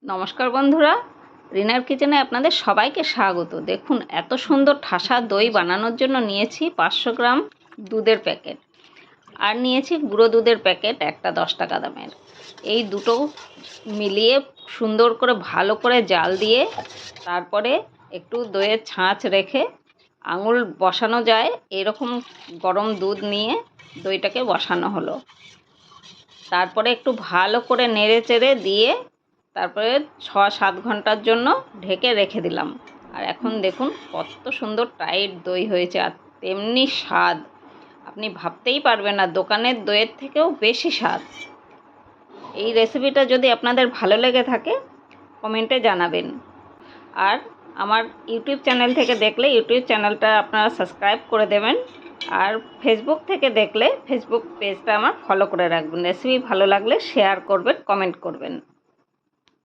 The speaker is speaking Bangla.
নমস্কার বন্ধুরা, রিনার কিচেনে আপনাদের সবাইকে স্বাগত। দেখুন, এত সুন্দর ঠাসা দই বানানোর জন্য নিয়েছি 500 গ্রাম দুধের প্যাকেট, আর নিয়েছি গুঁড়ো দুধের প্যাকেট একটা 10 টাকা দামের। এই দুটো মিলিয়ে সুন্দর করে ভালো করে জাল দিয়ে তারপরে একটু দইয়ের ছাঁচ রেখে আঙুল বসানো যায় এরকম গরম দুধ নিয়ে দইটাকে বসানো হলো। তারপরে একটু ভালো করে নেড়ে চেড়ে দিয়ে তারপরে 6-7 ঘন্টার জন্য ঢেকে রেখে দিলাম। আর এখন দেখুন কত সুন্দর টাইট দই হয়েছে, আর তেমনি স্বাদ আপনি ভাবতেই পারবেন না, দোকানের দইয়ের থেকেও বেশি স্বাদ। এই রেসিপিটা যদি আপনাদের ভালো লেগে থাকে কমেন্টে জানাবেন। আর আমার ইউটিউব চ্যানেল থেকে দেখলে ইউটিউব চ্যানেলটা আপনারা সাবস্ক্রাইব করে দেবেন, আর ফেসবুক থেকে দেখলে ফেসবুক পেজটা আমার ফলো করে রাখবেন। রেসিপি ভালো লাগলে শেয়ার করবেন, কমেন্ট করবেন।